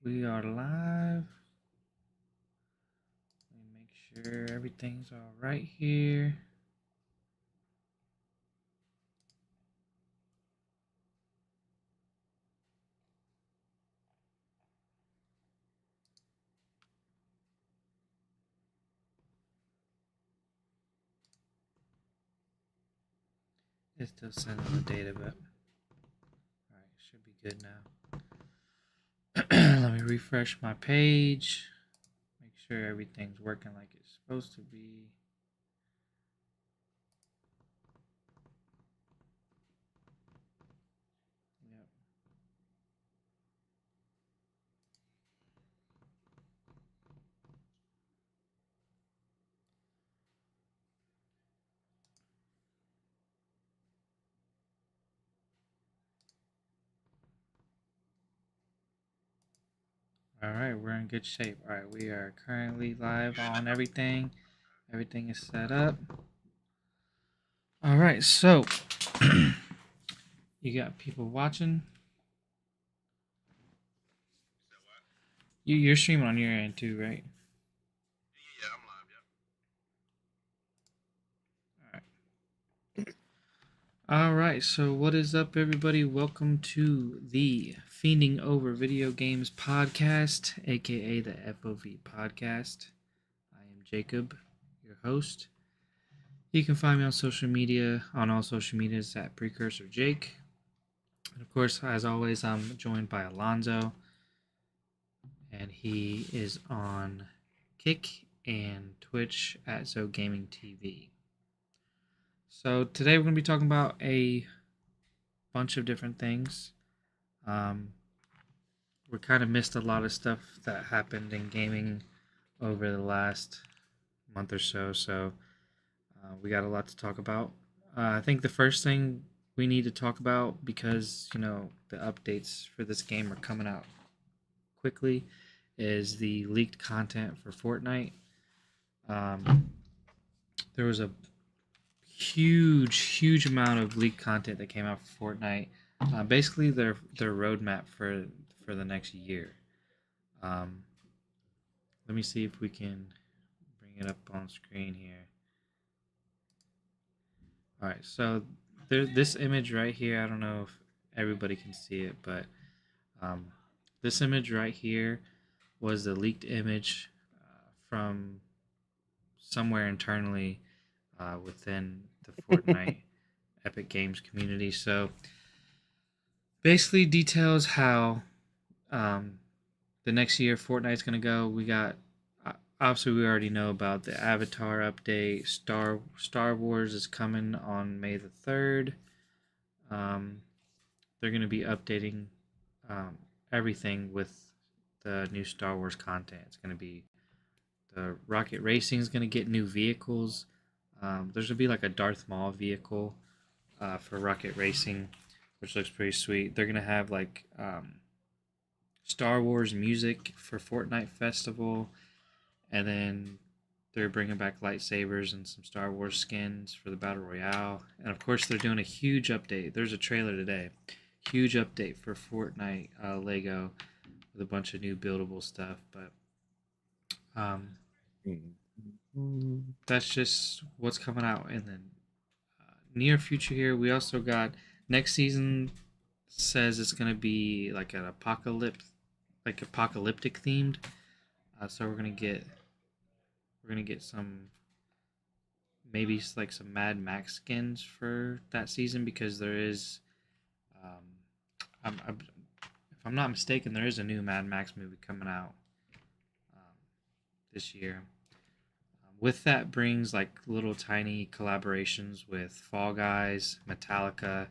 We are live. Let me make sure everything's all right here. It's still sending the data, but all right, should be good now. Let me refresh my page. Make sure everything's working like it's supposed to be. Yep. All right, we're in good shape. All right, we are currently live on everything. Everything is set up. All right, so you got people watching. You're streaming on your end too, right? Yeah, I'm live. Yep. All right, so what is up, everybody? Welcome to the Fiending Over Video Games podcast, aka the FOV podcast. I am Jacob, your host. You can find me on social media, on all social medias at PRECURSORJAKE. And of course, as always, I'm joined by Alonzo, and he is on Kick and Twitch at ZoGamingTV. So today we're going to be talking about a bunch of different things. We kind of missed a lot of stuff that happened in gaming over the last month or so, so we got a lot to talk about. I think the first thing we need to talk about, because the updates for this game are coming out quickly, is the leaked content for Fortnite. There was a huge amount of leaked content that came out for Fortnite. Basically, their roadmap for the next year. Let me see if we can bring it up on screen here. All right, so this image right here, I don't know if everybody can see it, but this image right here was the leaked image from somewhere internally within the Fortnite Epic Games community. So basically details how the next year Fortnite's going to go. We got, obviously we already know about the Avatar update. Star Wars is coming on May the 3rd. They're going to be updating everything with the new Star Wars content. It's going to be, the rocket racing is going to get new vehicles. There's going to be like a Darth Maul vehicle for rocket racing, which looks pretty sweet. They're going to have like Star Wars music for Fortnite Festival, and then they're bringing back lightsabers and some Star Wars skins for the Battle Royale. And of course, they're doing a huge update. There's a trailer today. Huge update for Fortnite Lego with a bunch of new buildable stuff. But that's just what's coming out in the near future here. We also got next season says it's going to be like an apocalyptic themed. So we're gonna get some, maybe like some Mad Max skins for that season, because there is, if I'm not mistaken, there is a new Mad Max movie coming out this year. With that brings like little tiny collaborations with Fall Guys, Metallica,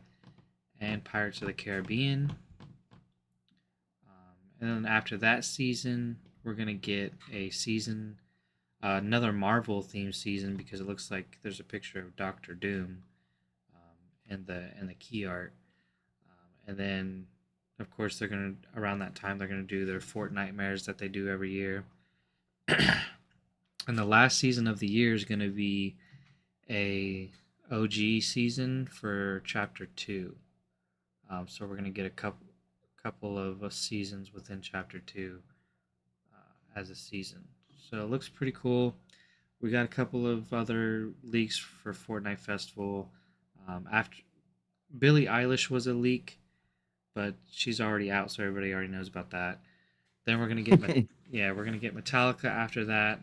and Pirates of the Caribbean. And then after that season, we're gonna get a season, another Marvel themed season, because it looks like there's a picture of Doctor Doom in the key art. And then, of course, they're gonna, around that time they're gonna do their Fortnitemares that they do every year. And the last season of the year is gonna be a OG season for Chapter 2. So we're gonna get a couple of seasons within Chapter 2 as a season. So it looks pretty cool. We got a couple of other leaks for Fortnite Festival. After Billie Eilish was a leak, but she's already out, so everybody already knows about that. Then we're gonna get we're gonna get Metallica after that,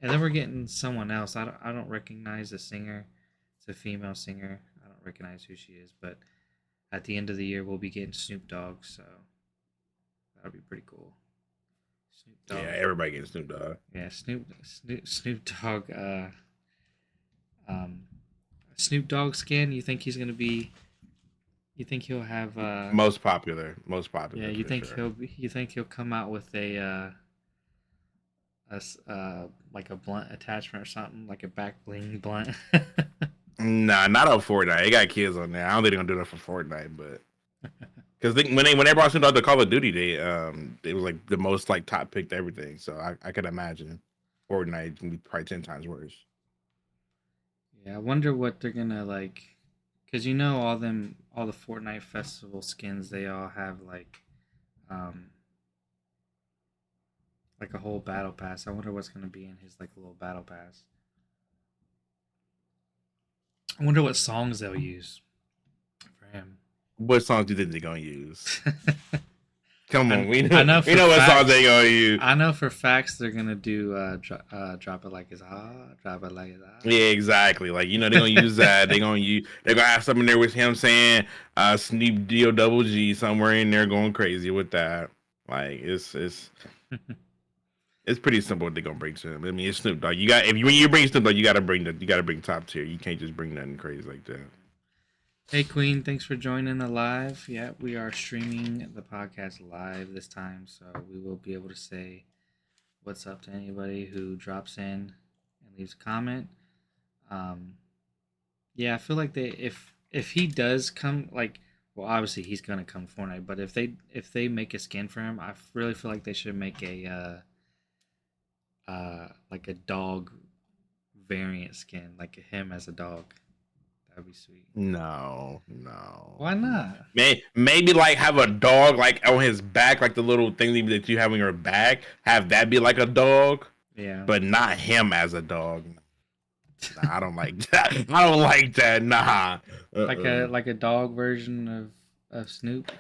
and then we're getting someone else. I don't recognize the singer. It's a female singer. I don't recognize who she is, but at the end of the year we'll be getting Snoop Dogg, so that'll be pretty cool. Snoop Dogg. Yeah, everybody getting Snoop Dogg. Yeah, Snoop Dogg. Snoop Dogg skin. You think he's gonna be? You think he'll have most popular? Yeah, you think sure. You think he'll come out with a like a blunt attachment or something, like a back bling blunt? Nah, not on Fortnite. They got kids on there. I don't think they're gonna do that for Fortnite, but because when they brought Snoop Dogg to Call of Duty, it was like the most like top picked everything. So I could imagine Fortnite can be probably 10 times worse. Yeah, I wonder what they're gonna like. Because all the Fortnite festival skins, they all have like a whole battle pass. I wonder what's gonna be in his like little battle pass. I wonder what songs they'll use for him. What songs do you think they're gonna use? Come on, we know what songs they're gonna use. I know for facts they're gonna do drop it like it's hot, drop it like it's hot. Yeah, exactly. Like they're gonna use that. They're gonna have something there with him saying Snoop D-O-double-G somewhere in there going crazy with that. Like it's it's pretty simple what they're gonna bring to him. I mean, it's Snoop Dogg. When you bring Snoop Dogg, you gotta bring top tier. You can't just bring nothing crazy like that. Hey Queen, thanks for joining the live. Yeah, we are streaming the podcast live this time, so we will be able to say what's up to anybody who drops in and leaves a comment. Yeah, I feel like if he does come, like, well, obviously he's gonna come Fortnite, but if they make a skin for him, I really feel like they should make a like a dog variant skin, like him as a dog. That'd be sweet. No. Why not? Maybe like have a dog like on his back, like the little thing that you have on your back. Have that be like a dog. Yeah. But not him as a dog. Nah, I don't like that. I don't like that. Nah. Like a dog version of Snoop.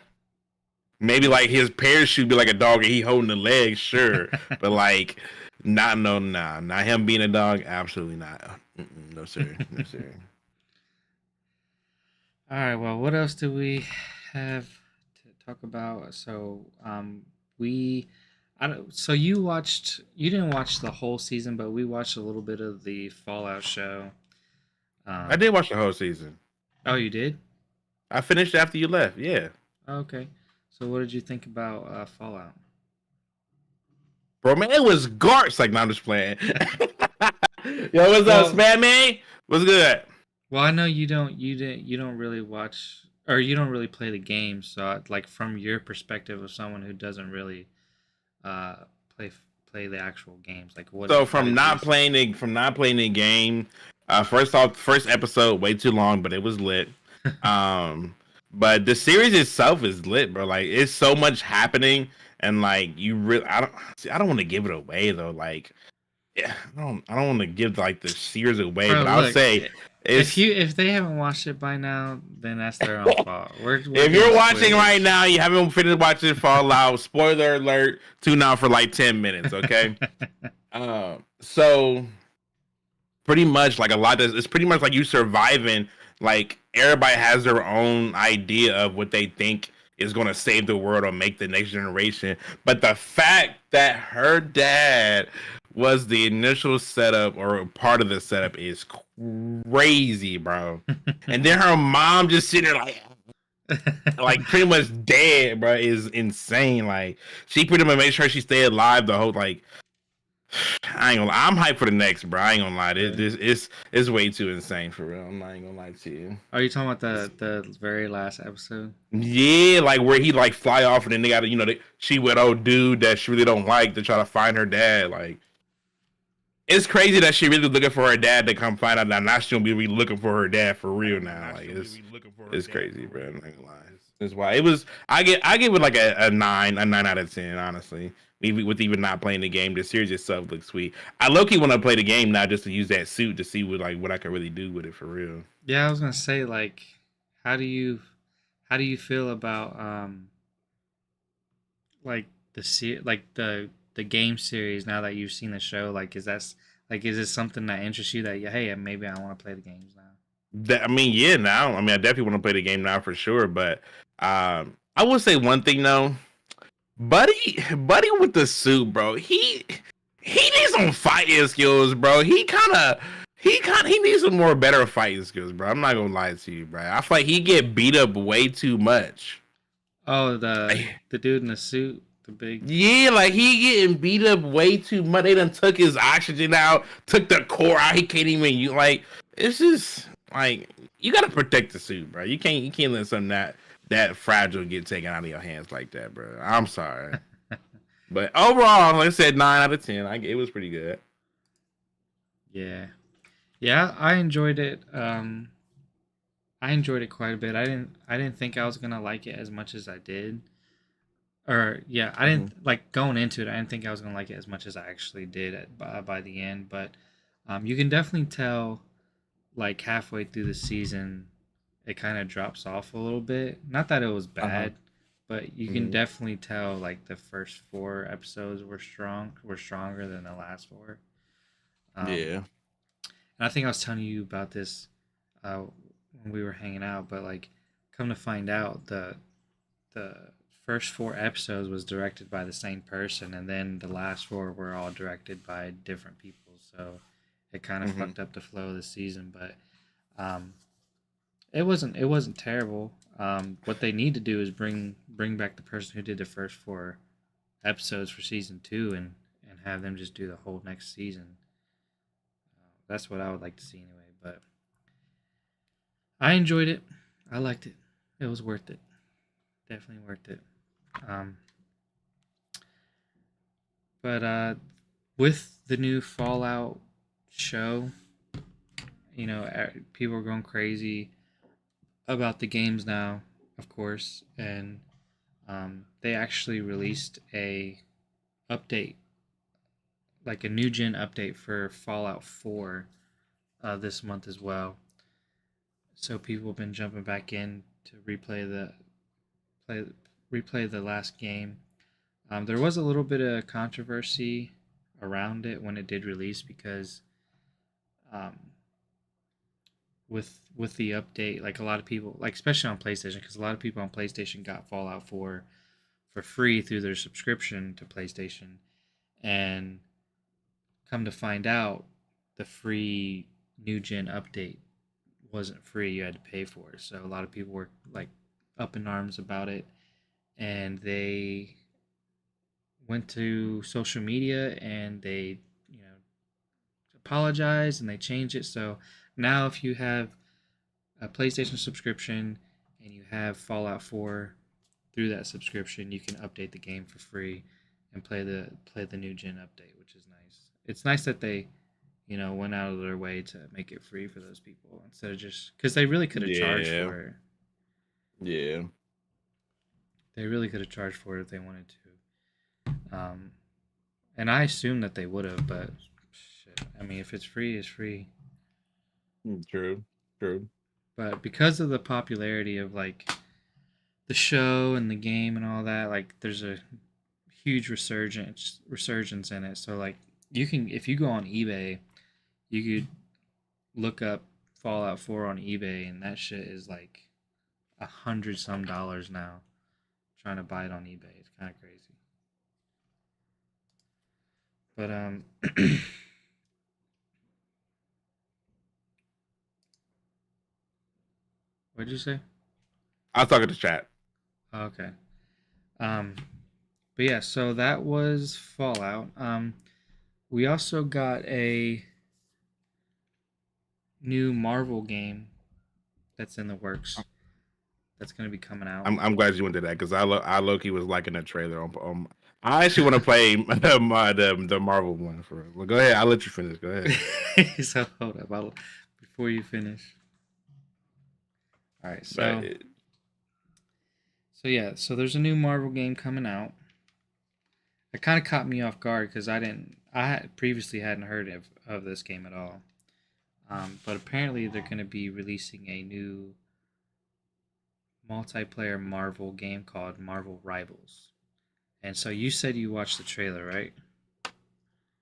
Maybe like his parachute be like a dog and he holding the leg, sure. But like, not him being a dog. Absolutely not. No sir. No sir. All right. Well, what else do we have to talk about? So, So you didn't watch the whole season, but we watched a little bit of the Fallout show. I did watch the whole season. Oh, you did? I finished after you left. Yeah. Okay. So, what did you think about Fallout? Bro, man, it was garbage. Like, no, I'm just playing. Yo, what's up, Spam Man? What's good? Well, I know you don't really watch, or you don't really play the game. So, like, from your perspective of someone who doesn't really play the actual games, like what? So from not playing the game, first episode way too long, but it was lit. But the series itself is lit, bro. Like it's so much happening, and like I don't want to give it away though. Like, yeah, I don't want to give like the series away, bro, but I'll say. If they haven't watched it by now, then that's their own fault. If you're watching right now, you haven't finished watching Fallout. Spoiler alert! Tune out for like 10 minutes, okay? So pretty much like it's pretty much like you surviving. Like everybody has their own idea of what they think is going to save the world or make the next generation. But the fact that her dad was the initial setup or part of the setup is crazy, bro. And then her mom just sitting there like pretty much dead, bro, is insane. Like she pretty much made sure she stayed alive the whole like. I ain't gonna lie. I'm hyped for the next, bro. I ain't gonna lie. It's way too insane for real. I'm not even gonna lie to you. Are you talking about the very last episode? Yeah, like where he like fly off and then they got she with old dude that she really don't like to try to find her dad. Like It's crazy that she really looking for her dad to come find out that now she gonna be really looking for her dad for real now. Like it's crazy, bro. I'm not gonna lie. That's why it was. I give it like a 9 out of 10. Honestly, even with even not playing the game, the series itself looks sweet. I low key want to play the game now just to use that suit to see what I can really do with it for real. Yeah, I was gonna say like, how do you how do you feel about like the game series now that you've seen the show? Like, is this something that interests you that hey, maybe I want to play the games now? I mean, yeah. Now, I mean, I definitely want to play the game now for sure. But I will say one thing though. Buddy with the suit, bro. He needs some fighting skills, bro. He needs some more better fighting skills, bro. I'm not gonna lie to you, bro. I feel like he get beat up way too much. Oh, Like, the dude in the suit, the big. yeah, like he getting beat up way too much. They done took his oxygen out, took the core out. He can't even you like. It's just like you gotta protect the suit, bro. You can't let something that fragile get taken out of your hands like that, bro. I'm sorry. But overall, like I said, 9 out of 10. It was pretty good. Yeah, yeah, I enjoyed it. I enjoyed it quite a bit. I didn't think I was gonna like it as much as I did. Or yeah, I Hmm. didn't like going into it. I didn't think I was gonna like it as much as I actually did by the end. But you can definitely tell like halfway through the season, it kind of drops off a little bit. Not that it was Uh huh. bad, but you can Hmm. definitely tell like the first four episodes were stronger than the last four. Um, Yeah. and I think I was telling you about this uh, when we were hanging out, but like, come to find out, the first four episodes was directed by the same person, and then the last four were all directed by different people. So it kind of Hmm. fucked up the flow of the season, but um, it wasn't terrible. What they need to do is bring back the person who did the first four episodes for season two, and have them just do the whole next season. That's what I would like to see anyway. But I enjoyed it. I liked it. It was worth it. Definitely worth it. Um, but with the new Fallout show, people are going crazy about the games now, of course, and they actually released a update, like a new gen update for Fallout 4 this month as well. So people have been jumping back in to play replay the last game. There was a little bit of controversy around it when it did release because um, with the update, like a lot of people, like especially on PlayStation, because a lot of people on PlayStation got Fallout 4 for free through their subscription to PlayStation, and come to find out, the free new gen update wasn't free. You had to pay for it. So a lot of people were like up in arms about it, and they went to social media and they apologized and they changed it. So now if you have a PlayStation subscription and you have Fallout 4 through that subscription, you can update the game for free and play the new gen update, which is nice. It's nice that they went out of their way to make it free for those people instead of just because they really could have charged Yeah. for it. Yeah. They really could have charged for it if they wanted to. And I assume that they would have, but shit. I mean, if it's free, it's free. True. True. But because of the popularity of like the show and the game and all that, like there's a huge resurgence in it. So like you can if you go on eBay, you could look up Fallout 4 on eBay, and that shit is like 100 some dollars now. Trying to buy it on eBay, it's kind of crazy. But what did you say? I was talking to chat. Oh, okay. Um, but yeah, so that was Fallout. We also got a new Marvel game that's in the works. that's going to be coming out. I'm glad you went to that because I low-key was liking the trailer. I actually want to play the Marvel one for real. Well, go ahead. I'll let you finish. Go ahead. So hold up, before you finish. All right, But so yeah, so there's a new Marvel game coming out. It kind of caught me off guard because previously hadn't heard of this game at all. But apparently they're going to be releasing a new multiplayer Marvel game called Marvel Rivals. And so you said you watched the trailer, right?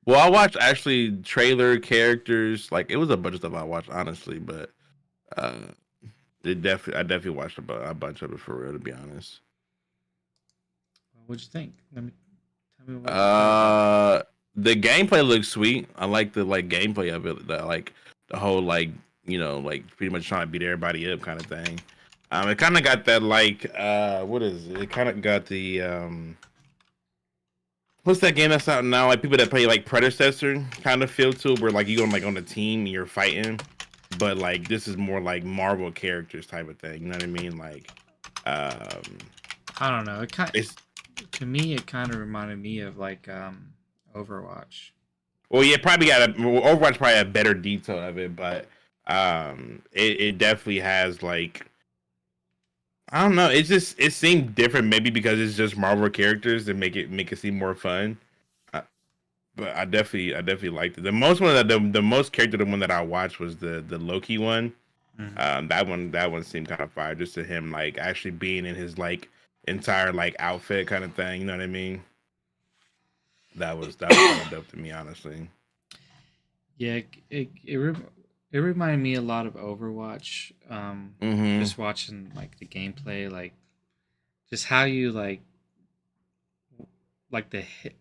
well, I watched actually trailer characters. Like it was a bunch of stuff I watched honestly, but uh, I definitely watched a bunch of it for real to be honest. What'd you think? Tell me what you thought about it. The gameplay looks sweet. I like the like gameplay of it. Like the whole like like pretty much trying to beat everybody up kind of thing. It kind of got that like what is it? It kind of got the what's that game that's out now? Like people that play like predecessor kind of feel to it, where like you go like on a team and you're fighting, but like this is more like Marvel characters type of thing. You know what I mean? Like I don't know. To me it kind of reminded me of like Overwatch. well, yeah, probably Overwatch probably had better detail of it, but it definitely has like I don't know. It seemed different, maybe because it's just Marvel characters that make it seem more fun. Uh, but I definitely liked it. The most one that the most character the one that I watched was the Loki one. Mm-hmm. That one seemed kind of fire, just to him like actually being in his like entire like outfit kind of thing. You know what I mean? That was kind of dope to me, honestly. Yeah, it reminded me a lot of Overwatch. Mm-hmm. Just watching like the gameplay, like just how you like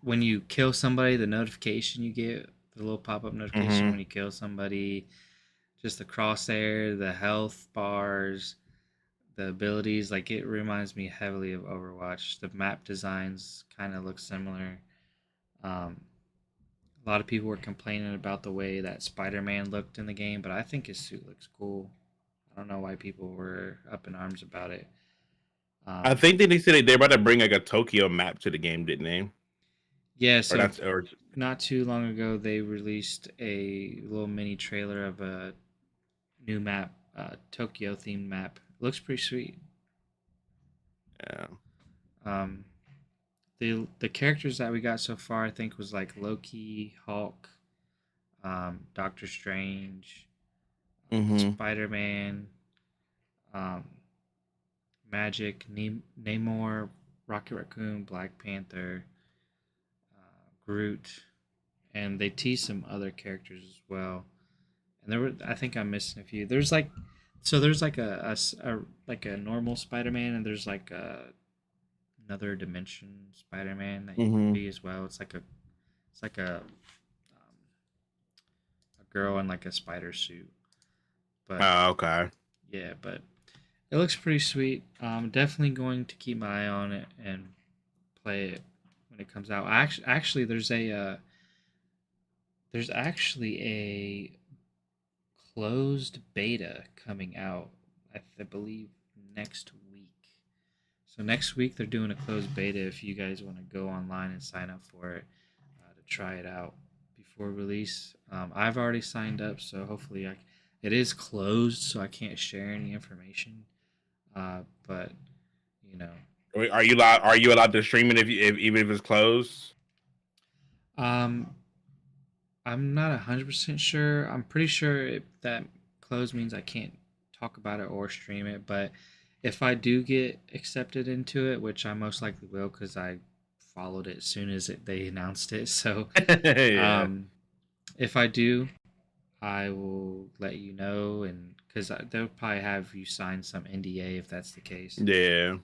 when you kill somebody, the notification you get, the little pop up notification Mm-hmm. when you kill somebody, just the crosshair, the health bars, the abilities. Like it reminds me heavily of Overwatch. The map designs kind of look similar. Um, a lot of people were complaining about the way that Spider-Man looked in the game, but I think his suit looks cool. I don't know why people were up in arms about it. I Um, think they said they're about to bring like a Tokyo map to the game, didn't they? yeah, Or so that's or not too long ago they released a little mini trailer of a new map, Tokyo themed map. It looks pretty sweet. yeah. Um, the characters that we got so far, I think, was like Loki, Hulk, Doctor Strange, Mm-hmm. Spider Man, um, Magic, Namor, Rocket Raccoon, Black Panther, Groot, and they teased some other characters as well. And I think I'm missing a few. There's like like a normal Spider-Man, and there's like another dimension Spider-Man that you can Mm-hmm. be as well. It's like a girl in like a spider suit. But Oh, okay. yeah, but it looks pretty sweet. I'm definitely going to keep my eye on it and play it when it comes out. Actually, there's actually a closed beta coming out. I believe next week. So next week they're doing a closed beta. If you guys want to go online and sign up for it to try it out before release, I've already signed up. So hopefully, it is closed, so I can't share any information. But you know, Wait, are you allowed to stream it if even if it's closed? um, I'm not 100% sure. I'm pretty sure that closed means I can't talk about it or stream it. But if I do get accepted into it, which I most likely will because I followed it as soon as they announced it. So Yeah. um, if I do, I will let you know. And because they'll probably have you sign some NDA if that's the case. Yeah.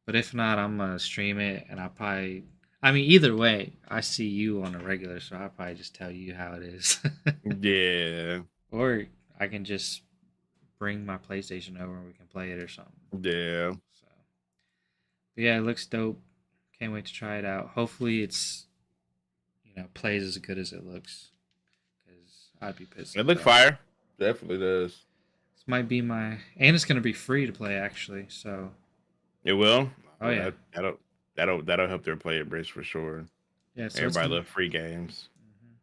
But if not, I'm going to stream it and I'll probably. I mean, either way, I see you on a regular, so I'll probably just tell you how it is. Yeah. Or I can just bring my PlayStation over and we can play it or something. Yeah. So, but yeah, it looks dope. Can't wait to try it out. Hopefully, plays as good as it looks. Because I'd be pissed It if it looks don't. fire. Definitely does. This might be my, and it's gonna be free to play actually. So, It will. oh Oh, yeah, that'll help their player base for sure. yeah. So it's Everybody gonna, love free games. mhm.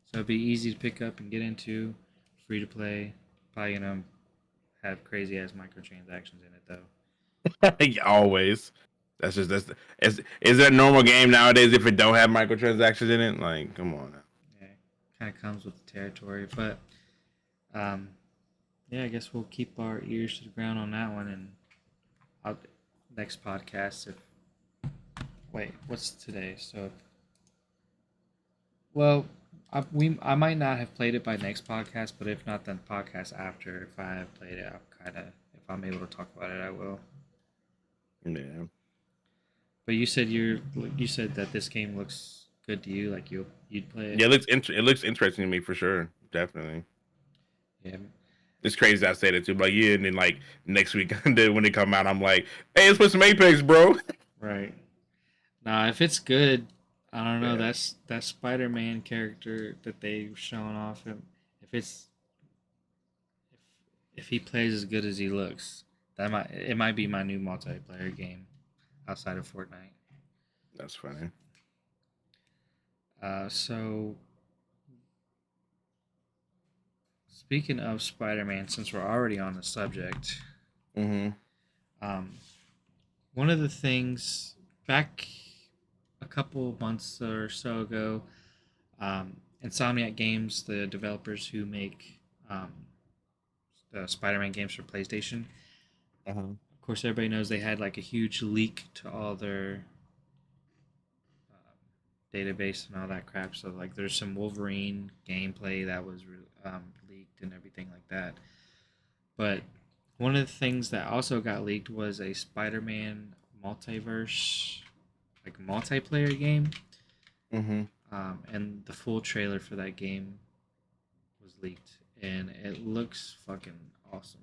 So it'll be easy to pick up and get into, free to play. Probably gonna have crazy ass microtransactions in it though. Always. Is there a normal game nowadays if it don't have microtransactions in it? Like, come on now. Yeah, kind of comes with the territory, but um, yeah, I guess we'll keep our ears to the ground on that one, and I'll, next podcast. If wait, what's today? So, well, I might not have played it by next podcast, but if not, then podcast after. If I have played it, I'll kind of if I'm able to talk about it, I will. Yeah. But you said that this game looks good to you, like you'd play it. Yeah, it looks interesting to me for sure. Definitely. Yeah, It's crazy I said it too. But yeah, and then like next week when they come out, I'm like, hey, let's put some Apex, bro. right. Nah, if it's good, I don't know. Yeah, That's that Spider-Man character that they've shown off him. If it's if he plays as good as he looks, it might be my new multiplayer game outside of Fortnite. that's funny. So speaking of Spider-Man, since we're already on the subject, Mm-hmm. um, one of the things back a couple months or so ago, Insomniac Games, the developers who make the Spider-Man games for PlayStation, Uh-huh. of course, everybody knows they had like a huge leak to all their database and all that crap. So like, there's some Wolverine gameplay that was leaked and everything like that. But one of the things that also got leaked was a Spider-Man multiverse, like multiplayer game, Mm-hmm. and the full trailer for that game was leaked, and it looks fucking awesome.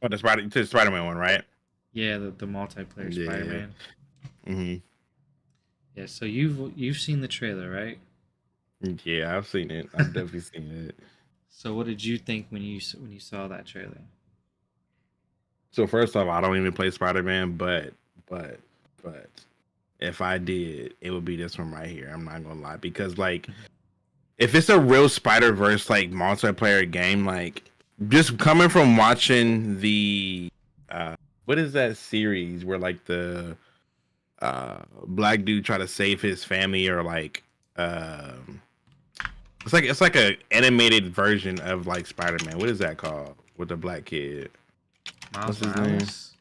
Oh, the Spider-Man one, right? Yeah, the multiplayer Yeah. Spider-Man. Mm-hmm. Yeah, so you've seen the trailer, right? Yeah, I've seen it. I've definitely seen it. So what did you think when you saw that trailer? So first off, I don't even play Spider-Man, but but if I did, it would be this one right here. I'm not gonna lie, because like if it's a real Spider Verse like multiplayer game, like just coming from watching the what is that series where like the black dude try to save his family, or like um it's like a animated version of like Spider Man. What is that called with the black kid? What's Miles his name? Morales?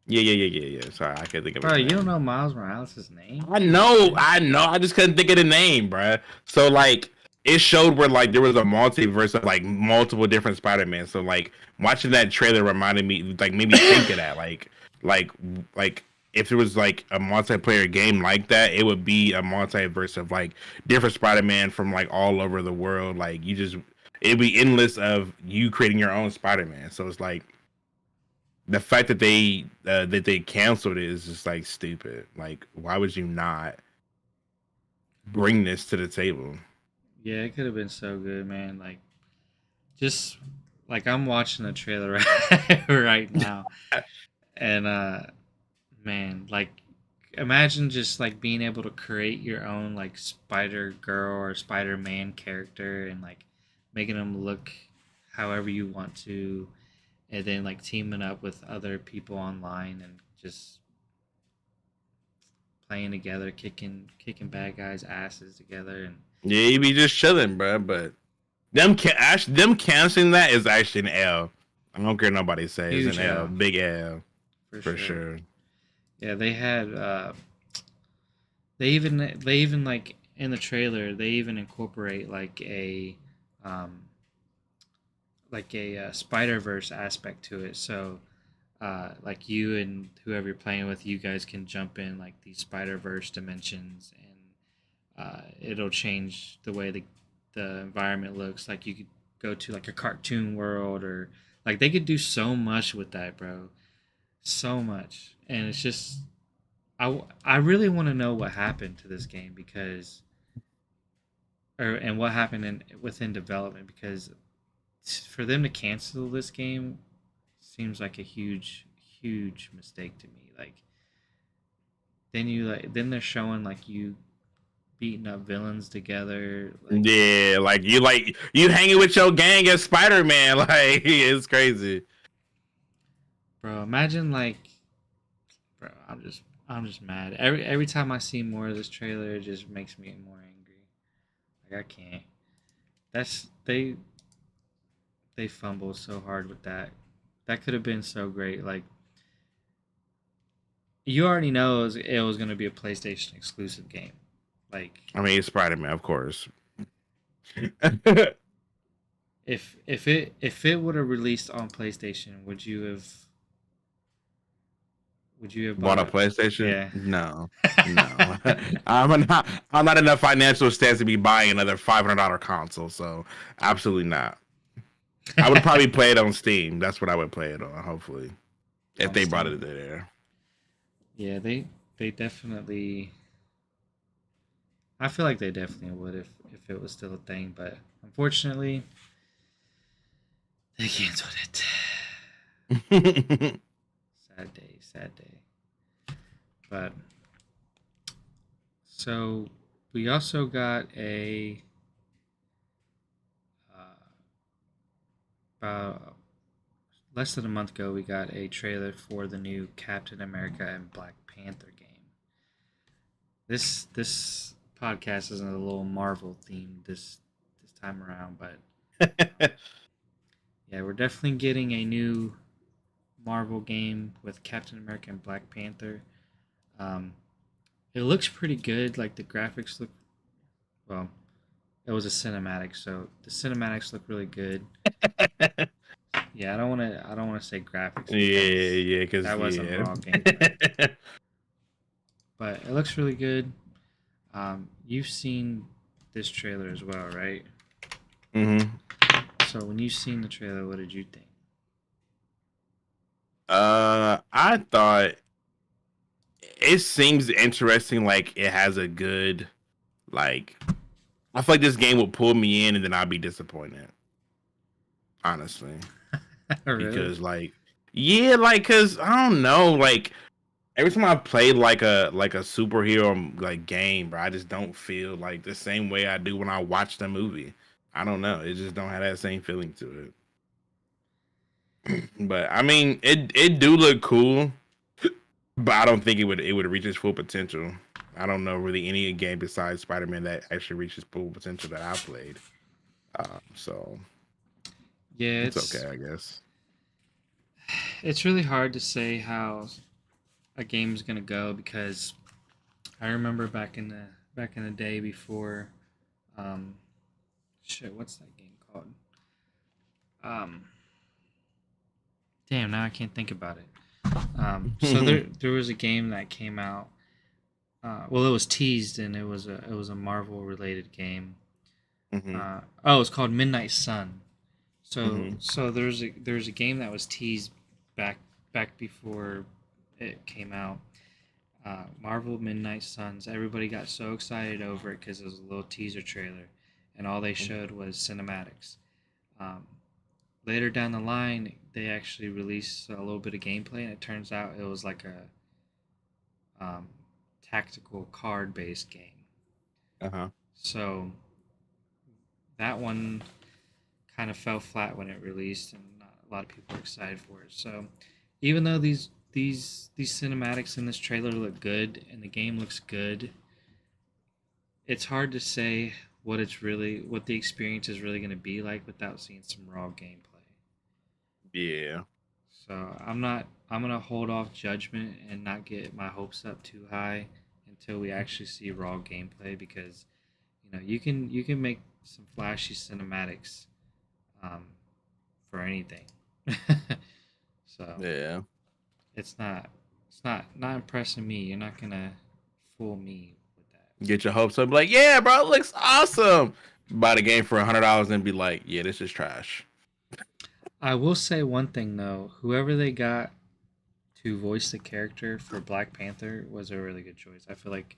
Yeah. Sorry, I can't think of his Bro, you don't name. know Miles Morales' name? I know. I just couldn't think of the name, bruh. So like, it showed where like there was a multiverse of like multiple different Spider-Man. So like, watching that trailer reminded me, like, made me think of that. Like, like if it was like a multiplayer game like that, it would be a multiverse of like different Spider-Man from like all over the world. Like, it'd be endless of you creating your own Spider-Man. So it's like the fact that they canceled it is just like stupid. Like, why would you not bring this to the table? Yeah, it could have been so good, man. Like, just like I'm watching the trailer right now, and man, like, imagine just like being able to create your own like Spider Girl or Spider Man character, and like making them look however you want to, and then like teaming up with other people online and just playing together, kicking bad guys' asses together, and Yeah, you be just chilling, bro. But them canceling that is actually an L. I don't care nobody says an huge L, L big L for for sure. sure. Yeah, they had they even like in the trailer they even incorporate um like a Spider Verse aspect to it. So like you and whoever you're playing with, you guys can jump in like these Spider Verse dimensions, and it'll change the way the environment looks. Like you could go to like a cartoon world, or like they could do so much with that, bro. So much, and it's just I really want to know what happened to this game because, and what happened within development, because for them to cancel this game seems like a huge mistake to me. Then they're showing like you beating up villains together. Like you hanging with your gang as Spider-Man. Like it's crazy. Bro, imagine bro, I'm just mad. Every time I see more of this trailer, it just makes me more angry. Like I can't. That's they fumbled so hard with that. That could have been so great. Like you already know it was going to be a PlayStation exclusive game. Like I mean, it's Spider-Man, of course. if it would have released on PlayStation, would you have Bought bought a it? PlayStation? Yeah. No, no. I'm not in a financial stance to be buying another $500 console. So absolutely not. I would probably play it on Steam. That's what I would play it on. Hopefully, if On they brought Steam. it there. Yeah, they definitely. I feel like they definitely would if it was still a thing, but unfortunately, they canceled it. Sad day, sad day. But so we also got about less than a month ago. We got a trailer for the new Captain America and Black Panther game. This podcast is a little Marvel themed this time around, but yeah, we're definitely getting a new Marvel game with Captain America and Black Panther. Um, it looks pretty good. Like the graphics look well. It was a cinematic, so the cinematics look really good. Yeah, I don't want to say graphics because Yeah, because that wasn't yeah. raw gameplay, but it looks really good. You've seen this trailer as well, right? hmm So when you seen the trailer, what did you think? I thought it seems interesting. Like it has a good like. I feel like this game will pull me in, and then I'll be disappointed. Honestly, Really? because yeah, cause I don't know, every time I play like a superhero game, bro, I just don't feel like the same way I do when I watch the movie. I don't know. It just don't have that same feeling to it. But I mean, it do look cool, but I don't think it would reach its full potential. I don't know really any game besides Spider-Man that actually reaches full potential that I played. So Yeah, it's it's okay, I guess. it's really hard to say how a game is gonna go because I remember back in the day before, um, shit, what's that game called? Um, damn, now I can't think about it. So there was a game that came out. Well, it was teased and it was a Marvel related game. hmm Oh, it's called Midnight Sun. So hmm so there's a game that was teased back before it came out. Marvel Midnight Suns. Everybody got so excited over it because it was a little teaser trailer, and all they showed was cinematics. Um, Later down the line, they actually released a little bit of gameplay, and it turns out it was like a um, tactical card-based game. Uh-huh. So that one kind of fell flat when it released, and not a lot of people were excited for it. So even though these cinematics in this trailer look good and the game looks good, it's hard to say what the experience is really going to be like without seeing some raw gameplay. Yeah. So I'm gonna hold off judgment and not get my hopes up too high until we actually see raw gameplay because you can make some flashy cinematics um, for anything. So Yeah. it's not impressing me. You're not gonna fool me with that. Get your hopes up, like, yeah, bro, it looks awesome. Buy the game for $100 and be like, yeah, this is trash. I will say one thing though. Whoever they got to voice the character for Black Panther was a really good choice. I feel like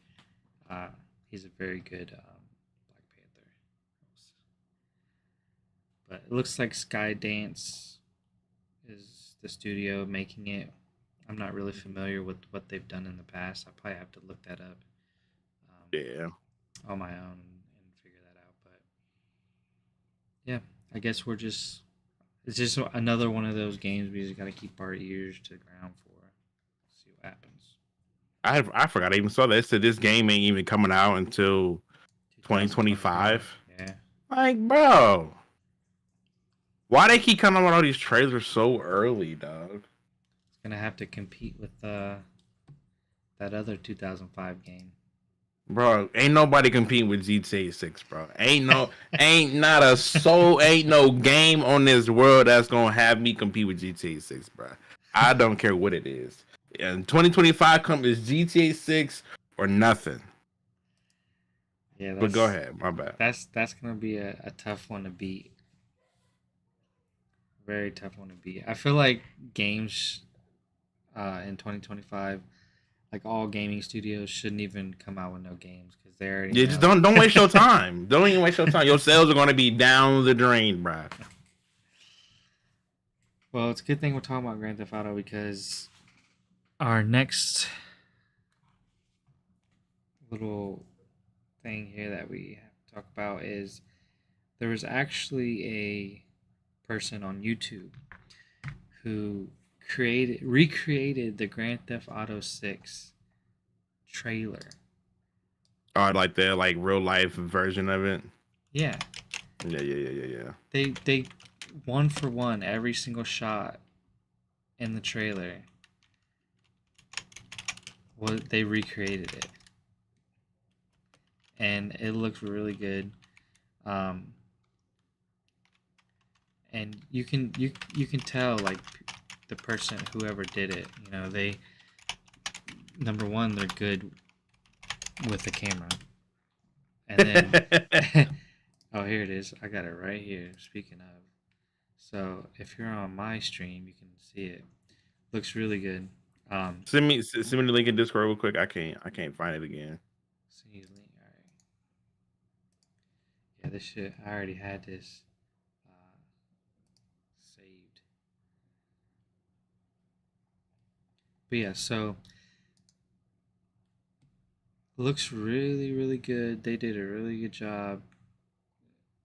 uh, he's a very good Black Panther. But it looks like Skydance is the studio making it. I'm not really familiar with what they've done in the past. I probably have to look that up um, Yeah. on my own and figure that out. But yeah, I guess we're just it's just another one of those games we just got to keep our ears to the ground for. See what happens. I forgot I even saw that. It said this game ain't even coming out until 2025. 2025. Yeah. Like, bro, why they keep coming out with all these trailers so early, dog? It's gonna have to compete with that other 2005 game. Bro, ain't nobody competing with GTA 6, bro. Ain't not a soul, ain't no game on this world that's gonna have me compete with GTA 6, bro. I don't care what it is. And 2025 comes is GTA 6 or nothing. Yeah, But go ahead, my bad. that's gonna be a tough one to beat. Very tough one to beat. I feel like games in 2025, like all gaming studios, shouldn't even come out with no games because they already Yeah, just know. don't waste your time. Don't even waste your time. Your sales are gonna be down the drain, bro. Well, it's a good thing we're talking about Grand Theft Auto because our next little thing here that we have to talk about is there was actually a person on YouTube who recreated the Grand Theft Auto 6 trailer. Oh, like the real life version of it. Yeah, Yeah. they one for one every single shot in the trailer. They recreated it, and it looks really good. Um, and you can tell like the person whoever did it. You know, they number one they're good with the camera, and then oh, here it is. I got it right here. Speaking of, so if you're on my stream, you can see it. Looks really good. send me the link in Discord real quick. I can't find it again. See link. All right. Yeah, this shit. I already had this saved. But yeah, so looks really good. They did a really good job.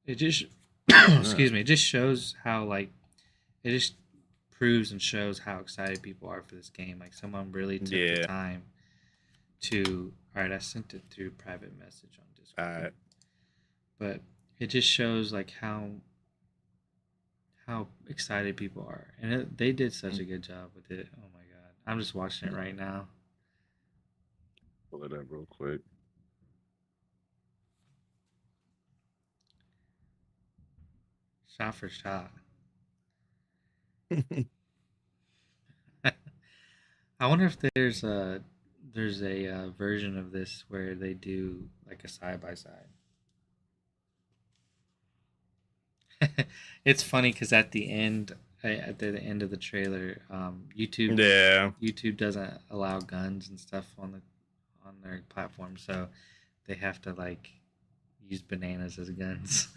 It just excuse me. It just shows how like it just proves and shows how excited people are for this game. Like someone really took the Yeah. time to. All right, I sent it through private message on Discord. But it just shows like how excited people are, and they did such a good job with it. Oh my god, I'm just watching it right now. Pull it up real quick. Shot for shot. I wonder if there's a version of this where they do like a side by side. It's funny because at the end of the trailer, Yeah. YouTube doesn't allow guns and stuff on their platform, so they have to like use bananas as guns.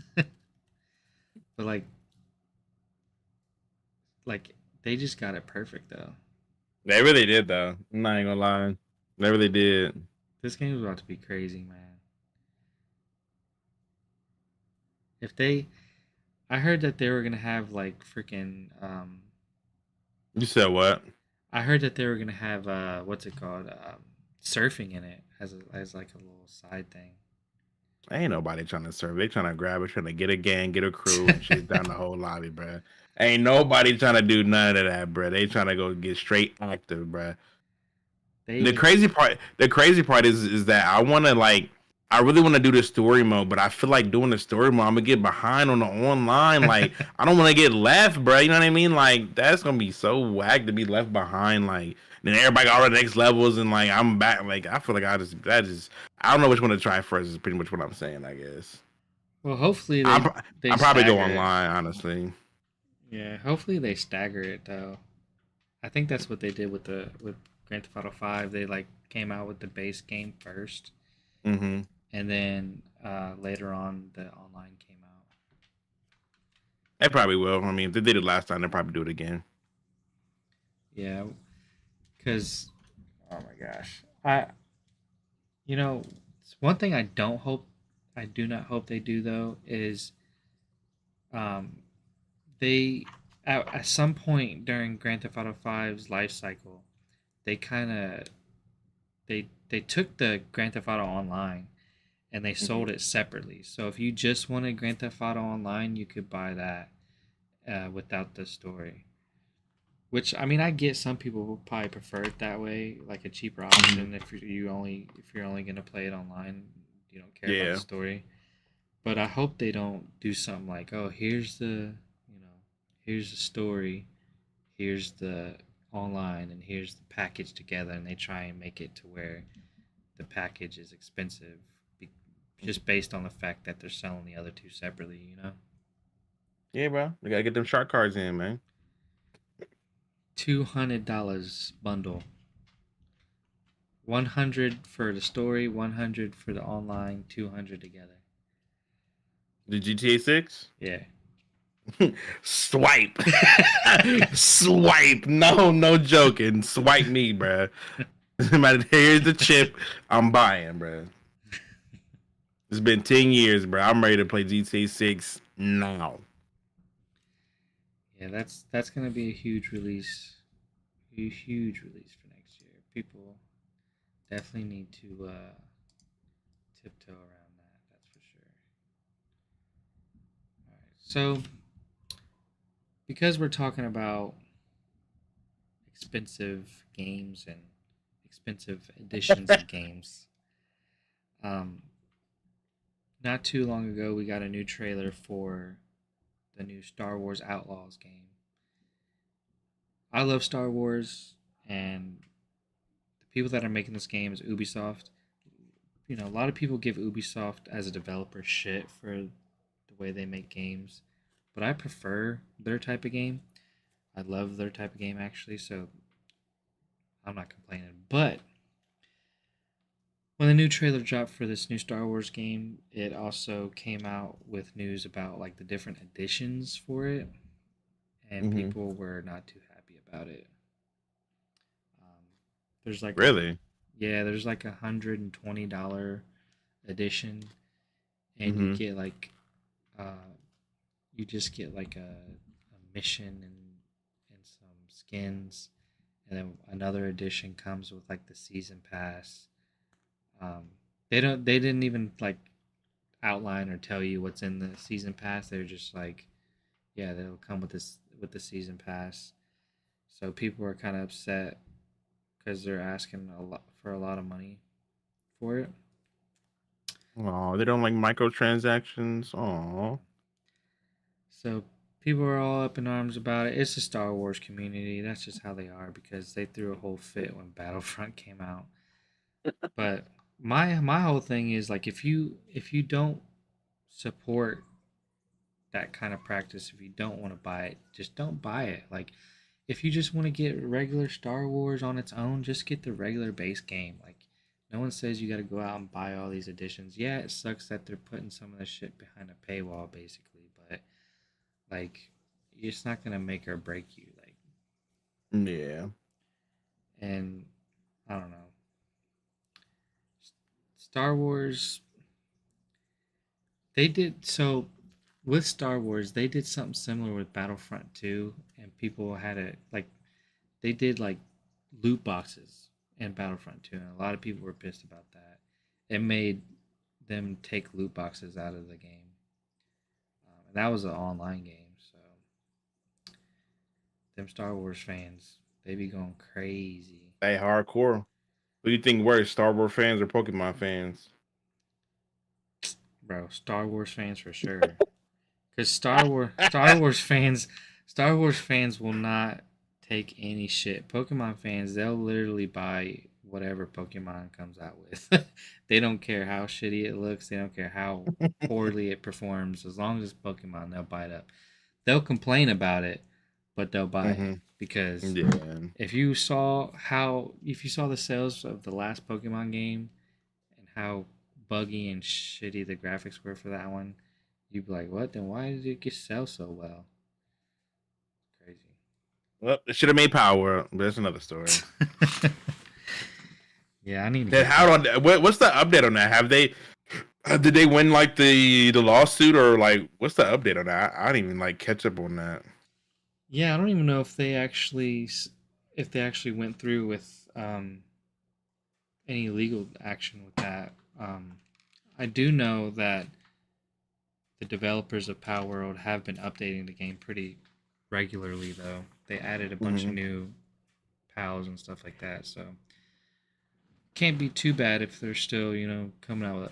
But like they just got it perfect though. They really did though. I'm not even gonna lie. They really did. This game is about to be crazy, man. If they, I heard that they were gonna have like freaking. You said what? I heard that they were gonna have what's it called? Surfing in it as like a little side thing. Ain't nobody trying to serve. They trying to grab it, trying to get a gang, get a crew, and shit down the whole lobby, bruh. Ain't nobody trying to do none of that, bruh. They trying to go get straight active, bruh. The They crazy part is that I really want to do the story mode, but I feel like doing the story mode, I'm gonna get behind on the online. Like, I don't want to get left, bro. You know what I mean? Like, that's gonna be so whack to be left behind. Like, then everybody got all the next levels, and like I'm back. Like, I feel like I don't know which one to try first. Is pretty much what I'm saying, I guess. well, hopefully they I'm probably go stagger it. online, honestly. Yeah, hopefully they stagger it though. I think that's what they did with Grand Theft Auto 5. They like came out with the base game first, Hmm. and then later on the online came out. They probably will. I mean, if they did it last time, they'll probably do it again. Yeah, because oh my gosh, I you know one thing I do not hope they do though is um they at some point during Grand Theft Auto Five's life cycle they kind of they took the Grand Theft Auto Online and they Mm-hmm. sold it separately. So if you just wanted Grand Theft Auto Online, you could buy that without the story. Which I mean, I get some people will probably prefer it that way, like a cheaper Mm-hmm. option if you're only gonna play it online, you don't care about the Yeah. story. But I hope they don't do something like, oh, here's the story, here's the online, and here's the package together, and they try and make it to where the package is expensive, just based on the fact that they're selling the other two separately. Yeah, bro. We gotta get them shark cards in, man. $200 bundle, 100 for the story, 100 for the online, 200 together. The GTA 6? Yeah. Swipe. Swipe. No, no joking. Swipe me, bruh. Here's the chip. I'm buying, bruh. It's been 10 years, bruh. I'm ready to play GTA 6 now. Yeah, that's gonna be a huge release, huge release for next year. People definitely need to tiptoe around that. That's for sure. All right, so because we're talking about expensive games and expensive editions of games, um, not too long ago we got a new trailer for the new Star Wars Outlaws game. I love Star Wars, and the people that are making this game is Ubisoft. A lot of people give Ubisoft as a developer shit for the way they make games, but I prefer their type of game. I love their type of game actually, so I'm not complaining. But when the new trailer dropped for this new Star Wars game, it also came out with news about like the different editions for it, and Mm-hmm. people were not too happy about it. Um, there's like a Really? Yeah, there's like $120 edition, and Mm-hmm. uh, you just get like a mission and some skins, and then another edition comes with like the season pass. Um, they didn't even like outline or tell you what's in the season pass. They're just like, yeah, they'll come with the season pass. So people are kind of upset because they're asking a lot for a lot of money for it. Oh, they don't like microtransactions. Oh. So people are all up in arms about it. It's the Star Wars community. That's just how they are because they threw a whole fit when Battlefront came out. But my whole thing is like if you don't support that kind of practice, if you don't want to buy it, just don't buy it. Like if you just want to get regular Star Wars on its own, just get the regular base game. Like no one says you got to go out and buy all these editions. Yeah, it sucks that they're putting some of the shit behind a paywall basically, but like it's not gonna make or break you. Like, Yeah. and I don't know. Star Wars, they did so with Star Wars. They did something similar with Battlefront 2, and people had it like they did like loot boxes in Battlefront 2, and a lot of people were pissed about that. It made them take loot boxes out of the game, and that was an online game. So them Star Wars fans, they be going crazy. They hardcore. What do you think worse, Star Wars fans or Pokemon fans? Bro, Star Wars fans for sure. Because Star Wars fans will not take any shit. Pokemon fans, they'll literally buy whatever Pokemon comes out with. They don't care how shitty it looks. They don't care how poorly it performs. As long as it's Pokemon, they'll buy it up. They'll complain about it, but they'll buy it Mm-hmm. because Yeah. if you saw the sales of the last Pokemon game and how buggy and shitty the graphics were for that one, you'd be like, "What? Then why did it sell so well?" Well, it should have made Power World, but that's another story. Yeah, I need to Then get how that. do what's the update on that? Have they did they win like the lawsuit or like what's the update on that? I didn't even like catch up on that. Yeah, I don't even know if they actually went through with any legal action with that. I do know that the developers of Power World have been updating the game pretty regularly, though. They added a bunch of Mm-hmm. new pals and stuff like that, so can't be too bad if they're still, coming out with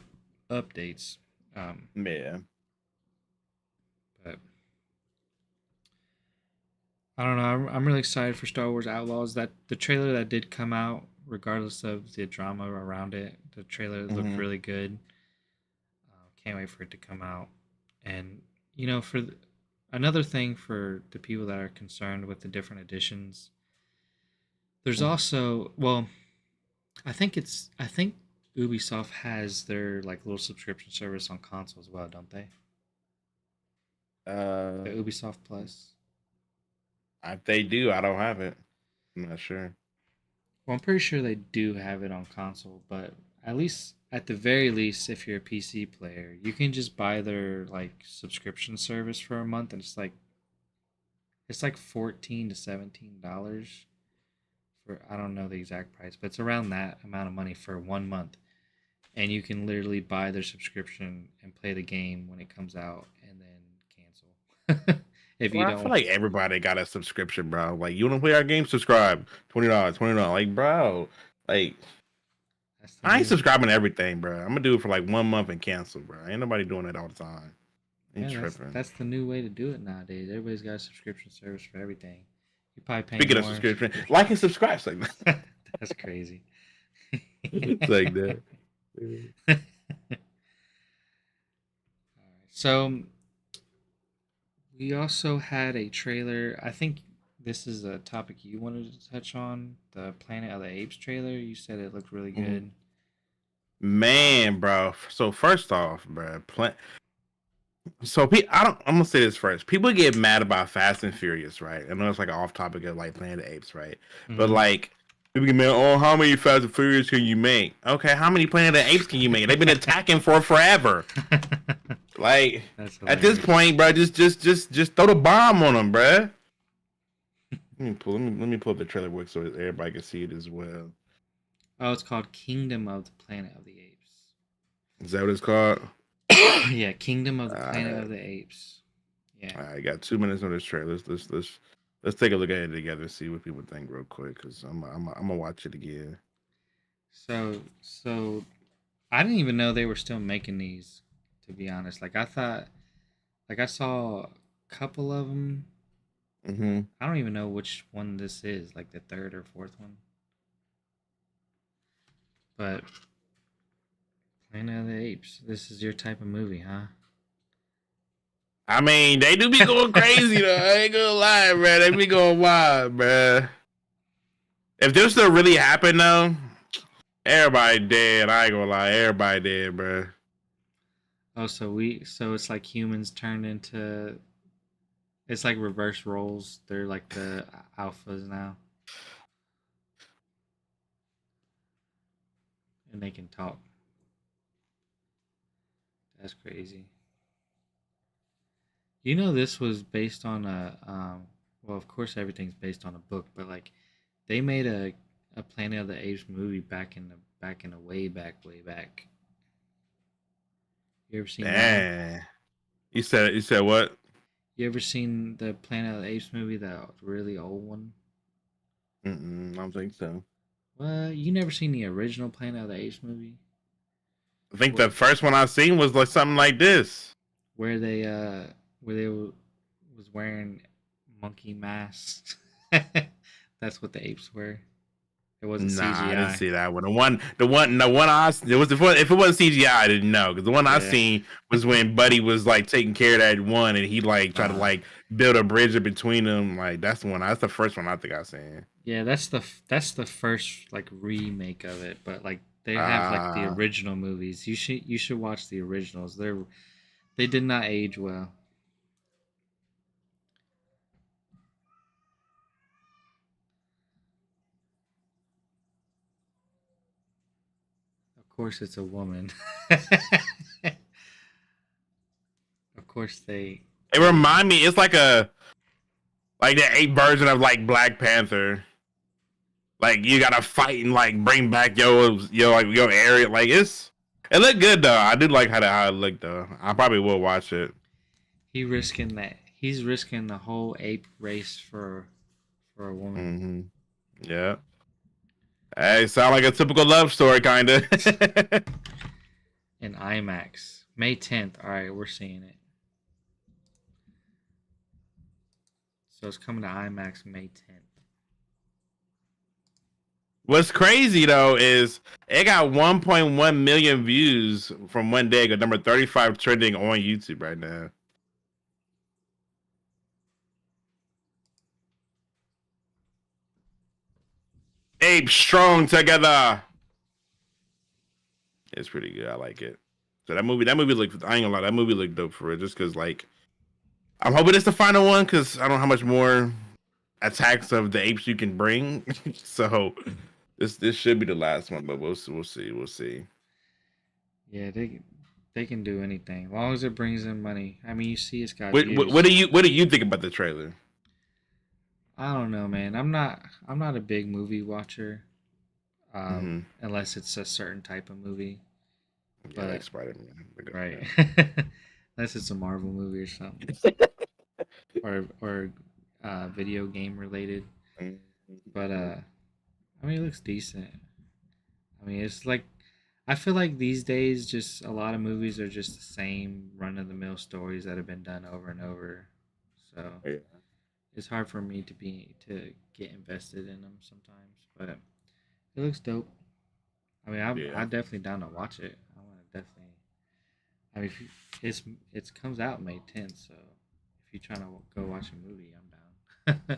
updates. Um, Yeah. but I don't know. I'm really excited for Star Wars Outlaws. That the trailer that did come out, regardless of the drama around it, the trailer looked Mm-hmm. really good. Can't wait for it to come out. And another thing for the people that are concerned with the different editions, there's also I think Ubisoft has their like little subscription service on console as well, don't they? Uh, The Ubisoft Plus. if they do, I don't have it. I'm not sure. Well, I'm pretty sure they do have it on console, but at the very least, if you're a PC player, you can just buy their like subscription service for a month, and it's like $14 to $17 for I don't know the exact price, but it's around that amount of money for 1 month, and you can literally buy their subscription and play the game when it comes out, and then cancel if you Well, I feel don't. like everybody got a subscription, bro. Like you want to play our game, subscribe. $20, $20. Like, bro, like That's the I ain't new. subscribing to everything, bro. I'm gonna do it for like 1 month and cancel, bro. Ain't nobody doing that all the time. Ain't Yeah, tripping. that's the new way to do it nowadays. Everybody's got a subscription service for everything. You're probably paying Speaking of more subscription, like and subscribe. It's like That's crazy. it's like that. So we also had a trailer. I think this is a topic you wanted to touch on. The Planet of the Apes trailer. You said it looked really Mhm. good. Man, bro. So first off, bro, I don't. I'm gonna say this first. People get mad about Fast and Furious, right? I know it's like an off topic of like Planet of the Apes, right? But Mm-hmm. like people get mad. Oh, how many Fast and Furious can you make? Okay, how many Planet of the Apes can you make? They've been attacking for forever. Like That's at this hilarious. point, bro, just throw the bomb on them, bro. Let me pull up the trailer quick so everybody can see it as well. Oh, it's called Kingdom of the Planet of the Apes. Is that what it's called? Yeah, Kingdom of the Planet Alright. of the Apes. Yeah. I got 2 minutes on this trailer. Let's take a look at it together and see what people think real quick. Cause I'm gonna watch it again. So I didn't even know they were still making these. To be honest, like I thought, like I saw a couple of them. Hmm. I don't even know which one this is, like the third or fourth one. But Planet of the Apes. This is your type of movie, huh? I mean, they do be going crazy though. I ain't gonna lie, bro. They be going wild, bro. If this still really happened though, everybody dead. I ain't gonna lie, everybody dead, bro. Oh, so it's like humans turned into it's like reverse roles. They're like the alphas now, and they can talk. That's crazy. This was based on well, of course everything's based on a book, but like they made a Planet of the Apes movie back in the way back. You ever seen that one? Damn. You said what? You ever seen the Planet of the Apes movie, that really old one? I don't think so. Well, you never seen the original Planet of the Apes movie? I think What the first one I seen was like something like this. where they was wearing monkey masks. That's what the apes were. It wasn't Nah, I didn't CGI. see that one. The one it was if it wasn't CGI, I didn't know because the one I Yeah. seen was when Buddy was like taking care of that one, and he like tried to Uh, like build a bridge between them. Like that's the one. That's the first one I think I seen. yeah, that's the first like remake of it, but like they have like the Ah, original movies. You should watch the originals. They did not age well. course, it's a woman. Of course, It remind me. It's like the 8 version of like Black Panther. Like you gotta fight and like bring back your area. Like it looked good though. I do like how it looked though. I probably will watch it. He's risking the whole ape race for a woman. Hmm. Yeah. Hey, sound like a typical love story, kind of. In IMAX, May 10th. All right, we're seeing it. So it's coming to IMAX May 10th. What's crazy though is it got 1.1 million views from one day. Got number 35 trending on YouTube right now. Ape strong together. It's pretty good. I like it. So that movie looked. I ain't gonna lie, that movie looked dope for it. Just because like I'm hoping it's the final one because I don't know how much more attacks of the apes you can bring. So this should be the last one, but we'll see. Yeah, they can do anything as long as it brings in money. I mean, you see, it's got What views. do you think about the trailer? I don't know, man. I'm not a big movie watcher, Mm-hmm. unless it's a certain type of movie. Yeah, like But Spider Man. right, unless it's a Marvel movie or something, or video game related. But I mean, it looks decent. I mean, it's like I feel like these days, just a lot of movies are just the same run of the mill stories that have been done over and over. So Yeah. it's hard for me to get invested in them sometimes. But it looks dope. I mean, Yeah. I'm definitely down to watch it. I want to definitely. I mean, if you, it's comes out May 10th, so if you're trying to go watch a movie, I'm down.